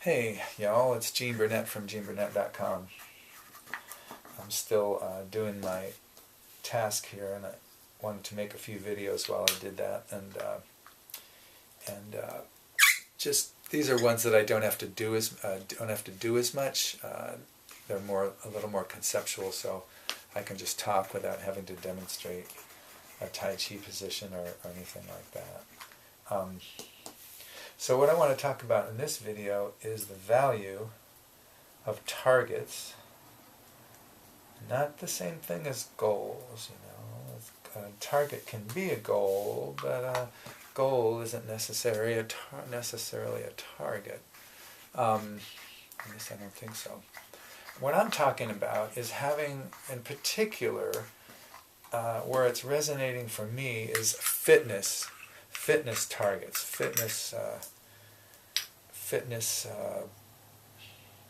Hey, y'all, it's Gene Burnett from GeneBurnett.com. I'm still doing my task here, and I wanted to make a few videos while I did that, and just these are ones that I don't have to do as much. They're a little more conceptual, so I can just talk without having to demonstrate a Tai Chi position or anything like that. So what I want to talk about in this video is the value of targets. Not the same thing as goals, you know. A target can be a goal, but a goal isn't necessarily a target. At least I don't think so. What I'm talking about is having, in particular, where it's resonating for me is fitness targets, fitness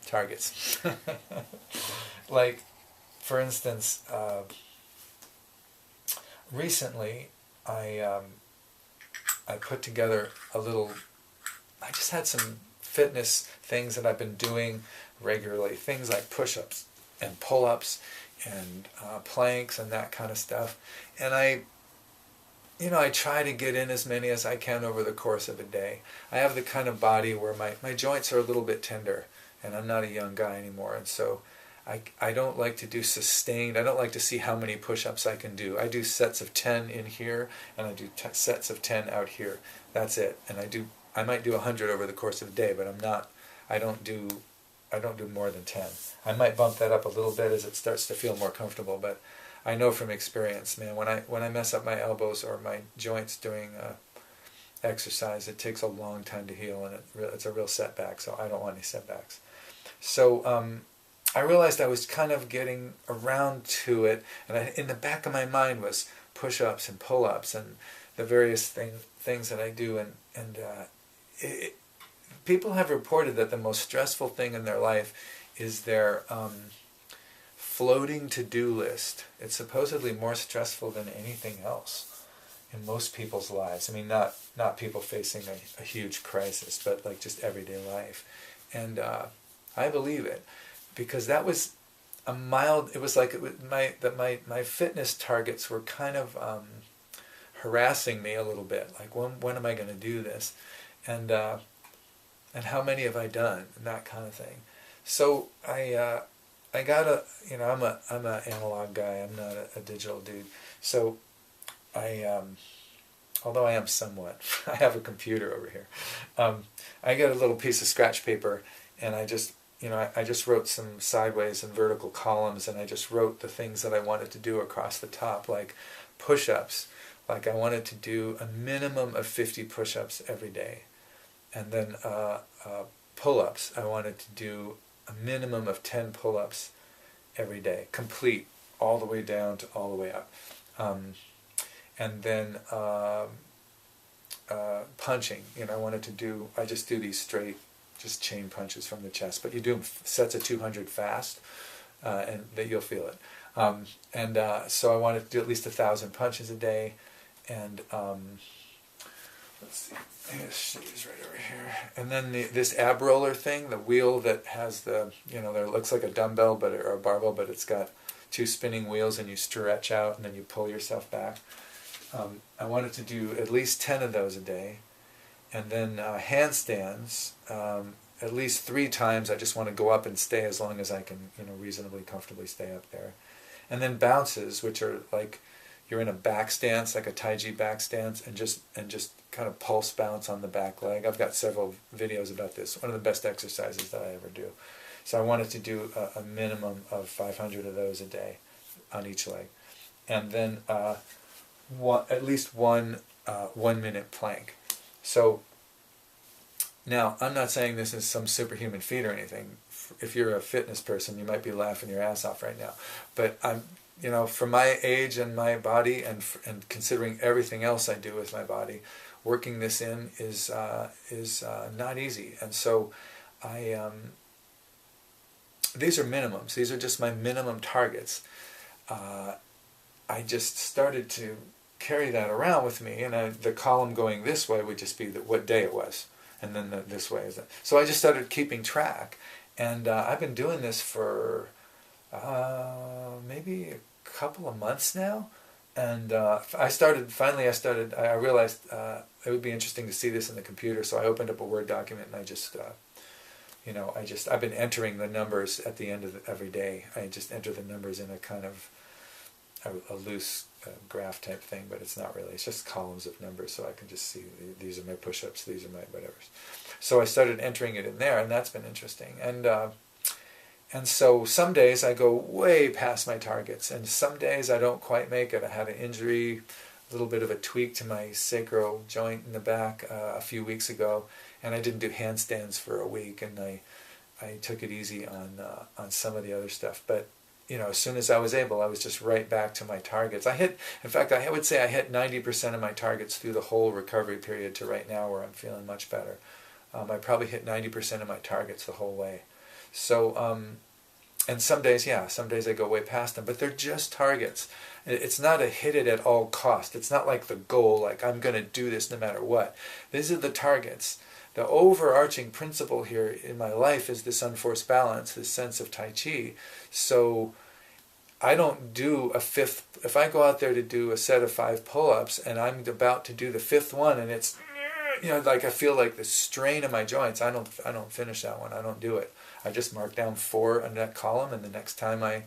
targets. Like, for instance, recently I put together I just had some fitness things that I've been doing regularly, things like push-ups and pull-ups and planks and that kind of stuff, and I try to get in as many as I can over the course of a day. I have the kind of body where my joints are a little bit tender, and I'm not a young guy anymore, and so I don't like to do sustained. I don't like to see how many push-ups I can do. I do sets of 10 in here, and I do sets of 10 out here. That's it. And I might do 100 over the course of a day, but I don't do more than 10. I might bump that up a little bit as it starts to feel more comfortable, but I know from experience, man, when I mess up my elbows or my joints doing exercise, it takes a long time to heal, and it's a real setback, so I don't want any setbacks. So I realized I was kind of getting around to it, and in the back of my mind was push-ups and pull-ups and the various things that I do, and people have reported that the most stressful thing in their life is their floating to-do list. It's supposedly more stressful than anything else in most people's lives. I mean, not people facing a huge crisis, but like just everyday life. And I believe it, because that was it was like my fitness targets were kind of harassing me a little bit. Like, when am I going to do this? And how many have I done? And that kind of thing. So I got I'm a analog guy. I'm not a digital dude. So although I am somewhat, I have a computer over here. I got a little piece of scratch paper, and I just wrote some sideways and vertical columns, and I just wrote the things that I wanted to do across the top, like push-ups. Like, I wanted to do a minimum of 50 push-ups every day. And then pull-ups, I wanted to do a minimum of 10 pull-ups every day, complete, all the way down to all the way up. And then punching, I just do these straight, just chain punches from the chest, but you do them sets of 200 fast, and that you'll feel it. So I wanted to do at least 1,000 punches a day, and let's see, this is right over here. And then this ab roller thing, the wheel that has there looks like a dumbbell or a barbell, but it's got 2 spinning wheels, and you stretch out and then you pull yourself back. I wanted to do at least 10 of those a day. And then handstands, at least 3 times. I just want to go up and stay as long as I can, reasonably comfortably stay up there. And then bounces, which are like you're in a back stance, like a Tai Chi back stance, and just kind of pulse bounce on the back leg. I've got several videos about this. One of the best exercises that I ever do. So I wanted to do a minimum of 500 of those a day on each leg. And then at least one 1-minute plank. So now, I'm not saying this is some superhuman feat or anything. If you're a fitness person, you might be laughing your ass off right now. But for my age and my body, and considering everything else I do with my body, working this in is not easy. And so these are minimums. These are just my minimum targets. I just started to carry that around with me, and the column going this way would just be what day it was. and then this way is that. So I just started keeping track, and I've been doing this for maybe a couple of months now. And I realized it would be interesting to see this in the computer, so I opened up a Word document and I just, I've been entering the numbers at the end of every day. I just enter the numbers in a kind of a loose graph type thing, but it's not really. It's just columns of numbers, so I can just see these are my push-ups, these are my whatevers. So I started entering it in there, and that's been interesting. And so some days I go way past my targets, and some days I don't quite make it. I had an injury, a little bit of a tweak to my sacral joint in the back a few weeks ago, and I didn't do handstands for a week, and I took it easy on some of the other stuff. But as soon as I was able, I was just right back to my targets. In fact, I would say I hit 90% of my targets through the whole recovery period to right now, where I'm feeling much better. I probably hit 90% of my targets the whole way. So, and some days I go way past them, but they're just targets. It's not a hit it at all cost. It's not like the goal, like I'm going to do this no matter what. These are the targets. The overarching principle here in my life is this unforced balance, this sense of Tai Chi. So I don't do a fifth. If I go out there to do a set of 5 pull-ups and I'm about to do the 5th one and it's, like I feel like the strain in my joints, I don't finish that one. I don't do it. I just mark down 4 on that column, and the next time I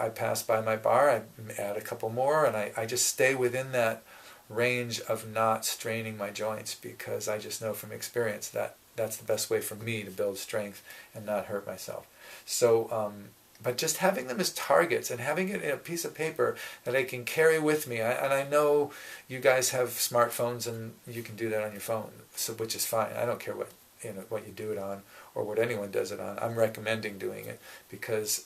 pass by my bar, I add a couple more, and I just stay within that range of not straining my joints, because I just know from experience that that's the best way for me to build strength and not hurt myself. So, but just having them as targets and having it in a piece of paper that I can carry with me. And I know you guys have smartphones and you can do that on your phone, so which is fine. I don't care what you do it on or what anyone does it on. I'm recommending doing it because,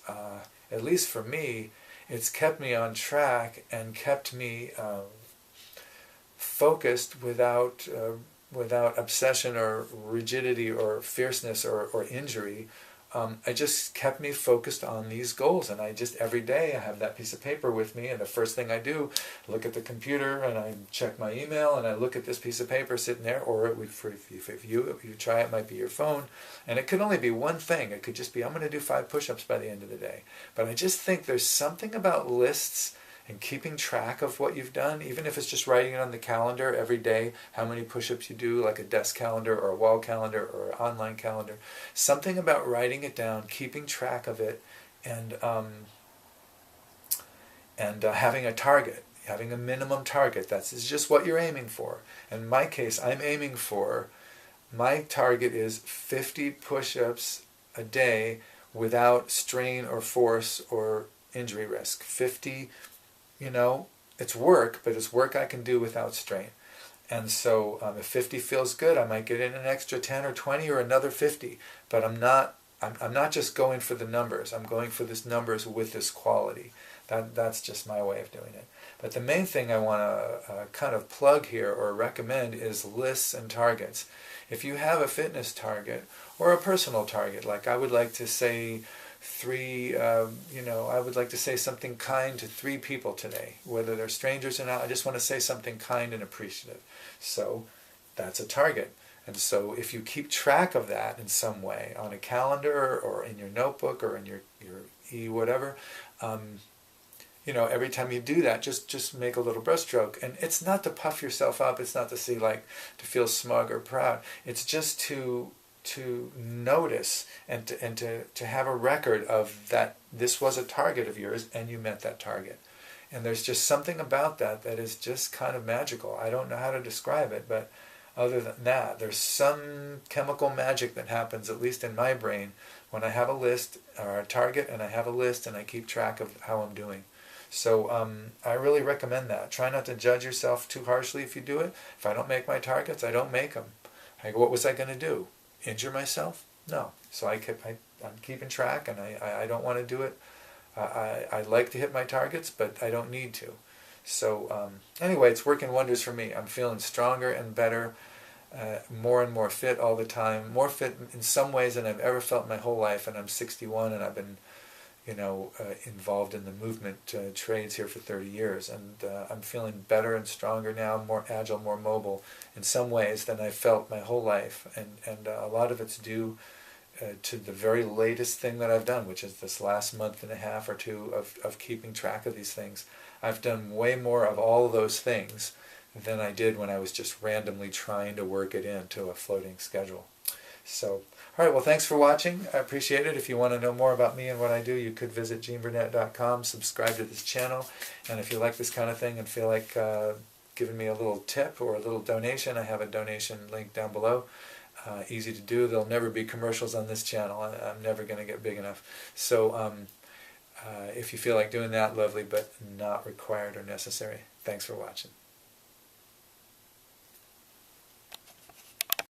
at least for me, it's kept me on track and kept me focused without obsession or rigidity or fierceness or injury. It just kept me focused on these goals, and I just every day I have that piece of paper with me, and the first thing I do, look at the computer and I check my email and I look at this piece of paper sitting there, or if you try it might be your phone, and it could only be one thing. It could just be I'm going to do 5 push-ups by the end of the day. But I just think there's something about lists and keeping track of what you've done, even if it's just writing it on the calendar every day, how many push-ups you do, like a desk calendar or a wall calendar or an online calendar. Something about writing it down, keeping track of it, and having a target, having a minimum target. That's just what you're aiming for. In my case, my target is 50 push-ups a day without strain or force or injury risk. 50. It's work, but it's work I can do without strain. And so if 50 feels good, I might get in an extra 10 or 20 or another 50. But I'm not just going for the numbers. I'm going for this numbers with this quality. That's just my way of doing it. But the main thing I want to kind of plug here or recommend is lists and targets. If you have a fitness target or a personal target, like I would like to say I would like to say something kind to 3 people today, whether they're strangers or not. I just want to say something kind and appreciative. So that's a target. And so if you keep track of that in some way, on a calendar or in your notebook or in your whatever, every time you do that, just make a little brushstroke. And it's not to puff yourself up. It's not to see to feel smug or proud. It's just to notice and to have a record of that this was a target of yours and you met that target. And there's just something about that is just kind of magical. I don't know how to describe it, but other than that, there's some chemical magic that happens, at least in my brain, when I have a list or a target and I have a list and I keep track of how I'm doing. So I really recommend that. Try not to judge yourself too harshly if you do it. If I don't make my targets, I don't make them. I go, what was I going to do? Injure myself? No. So I'm keeping track, and I don't want to do it. I like to hit my targets, but I don't need to. So anyway, it's working wonders for me. I'm feeling stronger and better, more and more fit all the time. More fit in some ways than I've ever felt my whole life, and I'm 61, and I've been involved in the movement trades here for 30 years, and I'm feeling better and stronger now, more agile, more mobile in some ways than I felt my whole life, and a lot of it's due to the very latest thing that I've done, which is this last month and a half or two of keeping track of these things. I've done way more of all of those things than I did when I was just randomly trying to work it into a floating schedule. So, all right, well, thanks for watching. I appreciate it. If you want to know more about me and what I do, you could visit GeneBurnett.com, subscribe to this channel, and if you like this kind of thing and feel like giving me a little tip or a little donation, I have a donation link down below. Easy to do. There'll never be commercials on this channel. I'm never going to get big enough. So if you feel like doing that, lovely, but not required or necessary. Thanks for watching.